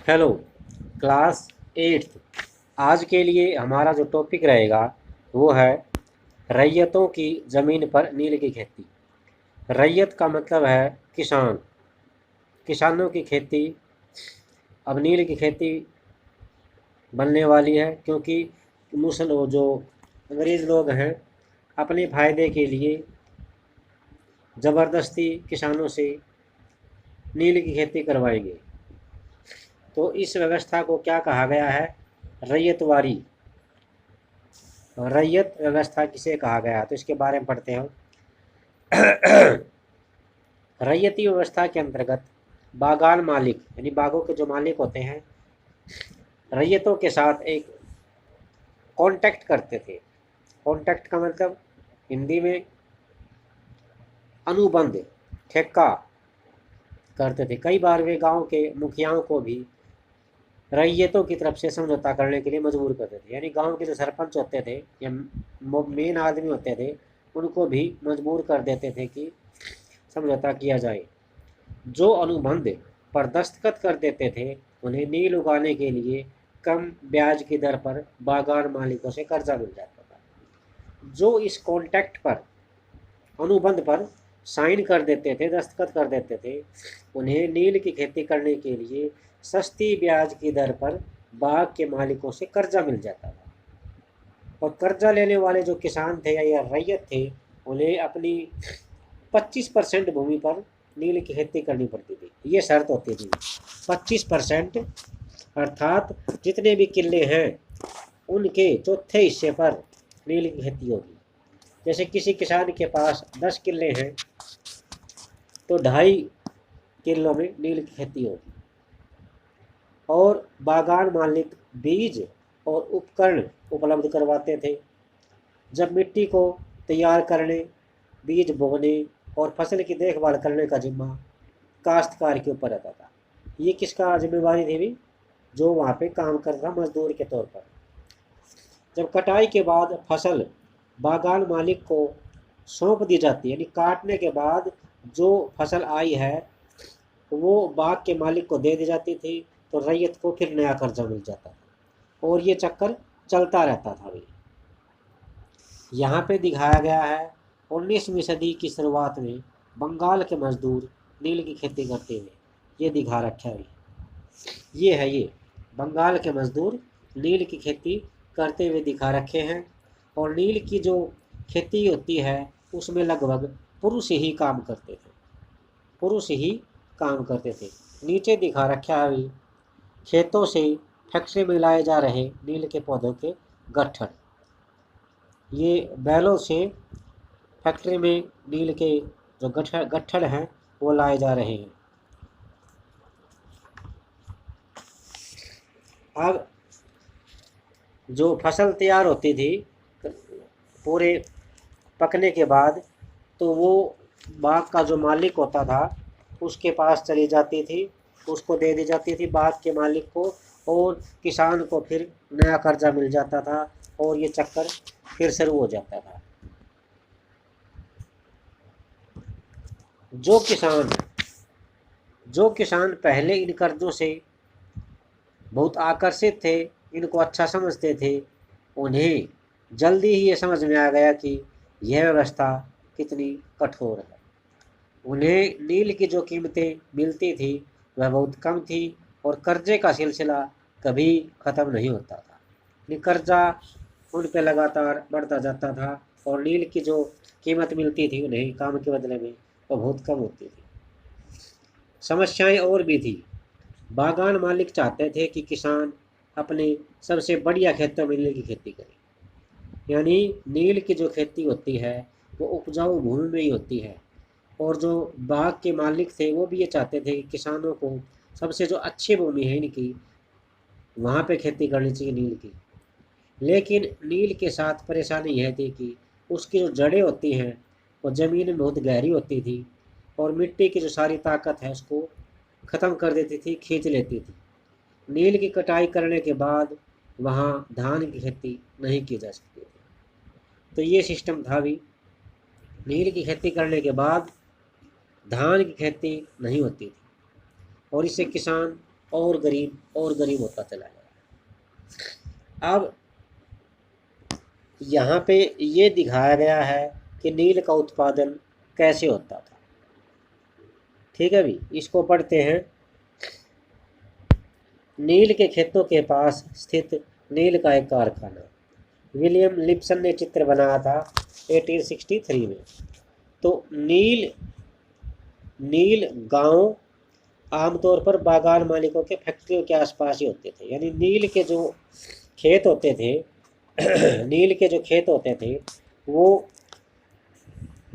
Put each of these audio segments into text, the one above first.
Hello class eighth. आज के लिए हमारा जो टॉपिक रहेगा वो है रैयतों की ज़मीन पर नील की खेती। रैयत का मतलब है किसान, किसानों की खेती। अब नील की खेती बनने वाली है क्योंकि जो अंग्रेज़ लोग हैं अपने फ़ायदे के लिए ज़बरदस्ती किसानों से नील की खेती करवाएंगे। तो इस व्यवस्था को क्या कहा गया है? रैयतवारी। रैयत व्यवस्था किसे कहा गया? तो इसके बारे में पढ़ते हैं। रैयती व्यवस्था के अंतर्गत बागान मालिक यानी बागों के जो मालिक होते हैं रैयतों के साथ एक कॉन्टैक्ट करते थे। कॉन्टैक्ट का मतलब हिंदी में अनुबंध, ठेका करते थे। कई बार वे गांव के मुखियाओं को भी रैयतों की तरफ से समझौता करने के लिए मजबूर करते थे। यानी गांव के जो सरपंच होते थे या मेन आदमी होते थे उनको भी मजबूर कर देते थे कि समझौता किया जाए। जो अनुबंध पर दस्तखत कर देते थे उन्हें नील उगाने के लिए कम ब्याज की दर पर बागान मालिकों से कर्जा मिल जाता था। जो इस कॉन्ट्रैक्ट पर, अनुबंध पर साइन कर देते थे, दस्तखत कर देते थे, उन्हें नील की खेती करने के लिए सस्ती ब्याज की दर पर बाग के मालिकों से कर्जा मिल जाता था। और कर्जा लेने वाले जो किसान थे या रैयत थे उन्हें अपनी 25% भूमि पर नील की खेती करनी पड़ती थी। ये शर्त होती थी 25%, अर्थात जितने भी किले हैं उनके चौथे हिस्से पर नील की खेती होगी। जैसे किसी किसान के पास 10 किले हैं तो 2.5 किलों में नील की खेती होगी। और बागान मालिक बीज और उपकरण उपलब्ध करवाते थे। जब मिट्टी को तैयार करने, बीज बोने और फसल की देखभाल करने का जिम्मा काश्तकार के ऊपर रहता था। ये किसका जिम्मेवारी थी भी? जो वहाँ पे काम करता था मजदूर के तौर पर। जब कटाई के बाद फसल बागान मालिक को सौंप दी जाती है, यानी काटने के बाद जो फसल आई है वो बाग के मालिक को दे दी जाती थी, तो रैयत को फिर नया कर्जा मिल जाता था और ये चक्कर चलता रहता था भी। यहाँ पे दिखाया गया है 19वीं सदी की शुरुआत में बंगाल के मजदूर नील की खेती करते हुए। ये दिखा रखा है, ये है ये बंगाल के मजदूर नील की खेती करते हुए दिखा रखे हैं। और नील की जो खेती होती है उसमें लगभग पुरुष ही काम करते थे, पुरुष ही काम करते थे। नीचे दिखा रखा है अभी खेतों से फैक्ट्री में लाए जा रहे नील के पौधों के गट्ठर। ये बैलों से फैक्ट्री में नील के जो गट्ठर हैं वो लाए जा रहे हैं। अब जो फसल तैयार होती थी पूरे पकने के बाद, तो वो बाग का जो मालिक होता था उसके पास चली जाती थी, उसको दे दी जाती थी बाग के मालिक को, और किसान को फिर नया कर्जा मिल जाता था और ये चक्कर फिर शुरू हो जाता था। जो किसान पहले इन कर्जों से बहुत आकर्षित थे, इनको अच्छा समझते थे, उन्हें जल्दी ही ये समझ में आ गया कि यह व्यवस्था कितनी कठोर है। उन्हें नील की जो कीमतें मिलती थी वह बहुत कम थी और कर्जे का सिलसिला कभी ख़त्म नहीं होता था। ये कर्जा उन पे लगातार बढ़ता जाता था और नील की जो कीमत मिलती थी उन्हें काम के बदले में वो बहुत कम होती थी। समस्याएं और भी थी। बागान मालिक चाहते थे कि किसान अपने सबसे बढ़िया खेतों में नील की खेती करे। यानी नील की जो खेती होती है वो उपजाऊ भूमि में ही होती है। और जो बाग के मालिक थे वो भी ये चाहते थे कि किसानों को सबसे जो अच्छी भूमि है इनकी वहाँ पे खेती करनी चाहिए नील की। लेकिन नील के साथ परेशानी यह थी कि उसकी जो जड़ें होती हैं वो ज़मीन में बहुत गहरी होती थी और मिट्टी की जो सारी ताकत है उसको ख़त्म कर देती थी, खींच लेती थी। नील की कटाई करने के बाद वहाँ धान की खेती नहीं की जा सकती थी। तो ये सिस्टम था भी, नील की खेती करने के बाद धान की खेती नहीं होती थी और इससे किसान और गरीब होता चला गया। अब यहाँ पे ये दिखाया गया है कि नील का उत्पादन कैसे होता था। ठीक है भी, इसको पढ़ते हैं। नील के खेतों के पास स्थित नील का एक कारखाना, विलियम लिप्सन ने चित्र बनाया था 1863 में। तो नील गांव आमतौर पर बागान मालिकों के फैक्ट्रियों के आसपास ही होते थे। यानी नील के जो खेत होते थे नील के जो खेत होते थे वो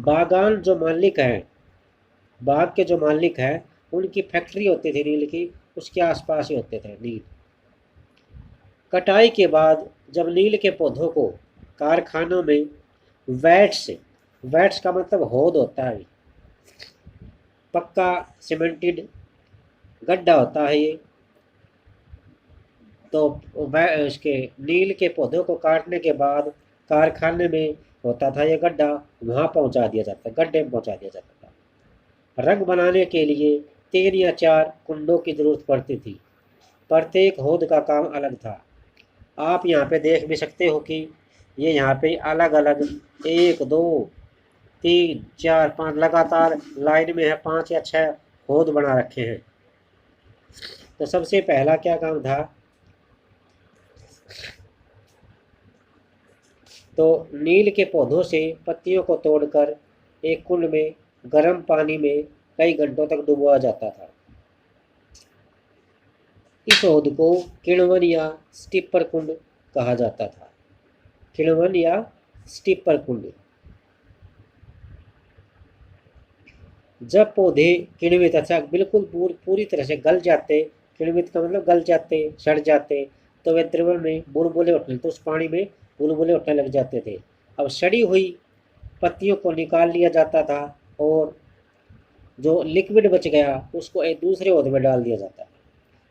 बागान जो मालिक हैं, बाग के जो मालिक हैं, उनकी फैक्ट्री होती थी नील की, उसके आसपास ही होते थे नील। कटाई के बाद जब नील के पौधों को कारखानों में वैट्स का मतलब होद होता है, पक्का सीमेंटेड गड्ढा होता है ये। तो उसके नील के पौधों को काटने के बाद कारखाने में होता था ये गड्ढा, वहाँ पहुँचा दिया जाता, गड्ढे में पहुँचा दिया जाता था। रंग बनाने के लिए 3 या 4 कुंडों की ज़रूरत पड़ती थी। प्रत्येक होद का काम अलग था। आप यहाँ पे देख भी सकते हो कि ये यहाँ पे अलग अलग 1 2 3 4 5 लगातार लाइन में है, 5 या 6 होद बना रखे हैं। तो सबसे पहला क्या काम था, तो नील के पौधों से पत्तियों को तोड़कर एक कुंड में गर्म पानी में कई घंटों तक डुबोया जाता था। इस होद को किण्वन या स्टिपर कुंड कहा जाता था। किण्वन या स्टिपर कुंड। जब पौधे किण्वित अर्थात बिल्कुल पूरी तरह से गल जाते, किण्वित का मतलब गल जाते, सड़ जाते, तो वे द्रवण में बुलबुले उठने, तो उस पानी में बुलबुले उठने लग जाते थे। अब सड़ी हुई पत्तियों को निकाल लिया जाता था और जो लिक्विड बच गया उसको एक दूसरे ओद में डाल दिया जाता था,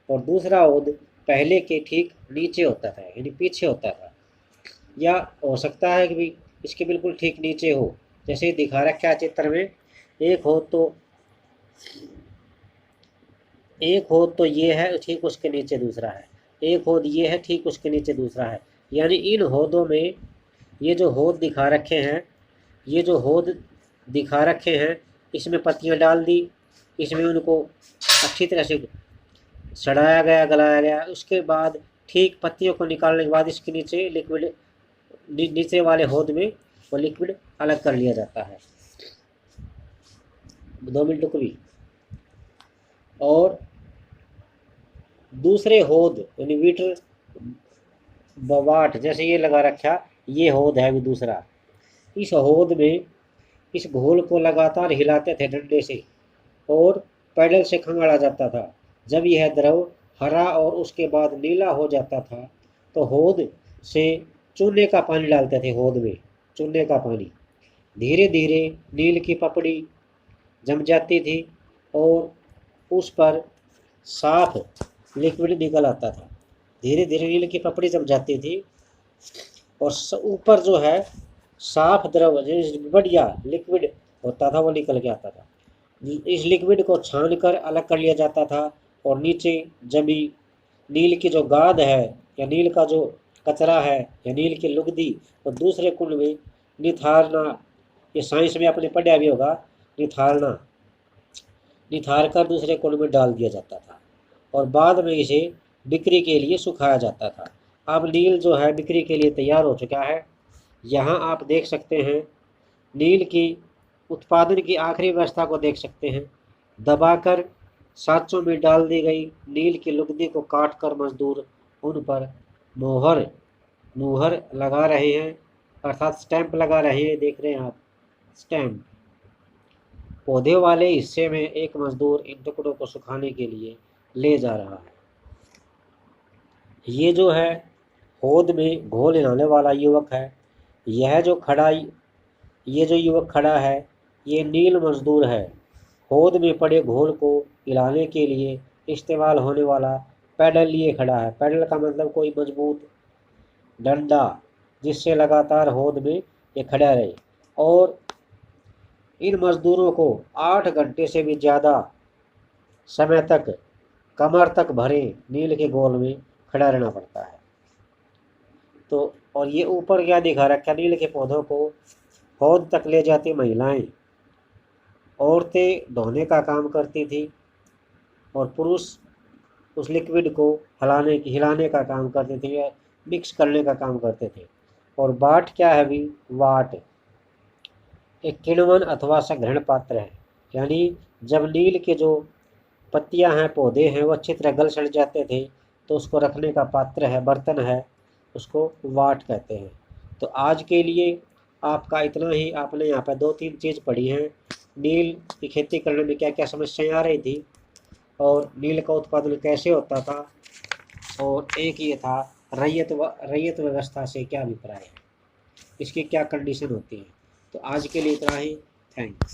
और दूसरा ओद पहले के ठीक नीचे होता था, यानी पीछे होता था, या हो सकता है कि भी इसके बिल्कुल ठीक नीचे हो, जैसे दिखा रखा है चित्र में। एक होद तो ये है, ठीक उसके नीचे दूसरा है। एक होद ये है, ठीक उसके नीचे दूसरा है। यानी इन होदों में ये जो होद दिखा रखे हैं, इसमें पत्तियां डाल दी, इसमें उनको अच्छी तरह से सड़ाया गया, गलाया गया। उसके बाद ठीक पत्तियों को निकालने के बाद इसके नीचे लिक्विड, नीचे वाले होद में वो लिक्विड अलग कर लिया जाता है। 2 मिनट रुक भी। और दूसरे होद यानी मीटर वाट, जैसे ये लगा रखा, ये होद है भी दूसरा। इस होद में इस घोल को लगातार हिलाते थे डंडे से और पैडल से खंगाला जाता था। जब यह द्रव हरा और उसके बाद नीला हो जाता था तो होद से चूने का पानी डालते थे। होद में चूने का पानी, धीरे धीरे नील की पपड़ी जम जाती थी और उस पर साफ लिक्विड निकल आता था। धीरे धीरे नील की पपड़ी जम जाती थी और ऊपर जो है साफ द्रव बढ़िया लिक्विड होता था वो निकल के आता था। इस लिक्विड को छान कर अलग कर लिया जाता था और नीचे जमी नील की जो गाद है या नील का जो कचरा है या नील की लुगदी, तो दूसरे कुंड में निथारना, ये साइंस में आपने पढ़ा भी होगा, निथार कर दूसरे कुंड में डाल दिया जाता था और बाद में इसे बिक्री के लिए सुखाया जाता था। अब नील जो है बिक्री के लिए तैयार हो चुका है। यहाँ आप देख सकते हैं नील की उत्पादन की आखिरी व्यवस्था को देख सकते हैं। दबाकर सांचों में डाल दी गई नील की लुगदी को काटकर मजदूर उन पर मुहर लगा रहे हैं, अर्थात स्टैंप लगा रहे हैं। देख रहे हैं आप स्टैंप। पौधे वाले हिस्से में एक मजदूर इन टुकड़ों को सुखाने के लिए ले जा रहा है। ये जो है होद में घोल हिलाने वाला युवक है। ये जो युवक खड़ा है ये नील मजदूर है। होद में पड़े घोल को हिलाने के लिए इस्तेमाल होने वाला पैडल लिए खड़ा है। पैडल का मतलब कोई मजबूत डंडा जिससे लगातार होद में ये खड़ा रहे। और इन मजदूरों को 8 घंटे से भी ज़्यादा समय तक कमर तक भरे नील के गोल में खड़ा रहना पड़ता है। तो और ये ऊपर क्या दिखा रखा, नील के पौधों को हौद तक ले जाती महिलाएं, औरतें धोने का काम करती थी और पुरुष उस लिक्विड को हिलाने का काम करते थे या मिक्स करने का काम करते थे। और बाट क्या है भी, वाट एक किण्वन अथवा संग्रहण पात्र है, यानी जब नील के जो पत्तियां हैं, पौधे हैं, वो अच्छी तरह गल सड़ जाते थे तो उसको रखने का पात्र है, बर्तन है, उसको वाट कहते हैं। तो आज के लिए आपका इतना ही। आपने यहाँ पर 2-3 चीज़ पढ़ी हैं, नील की खेती करने में क्या क्या समस्याएं आ रही थी और नील का उत्पादन कैसे होता था, और एक ये था रैयत व्यवस्था से क्या अभिप्राय है, इसकी क्या कंडीशन होती है। तो आज के लिए इतना ही। थैंक्स।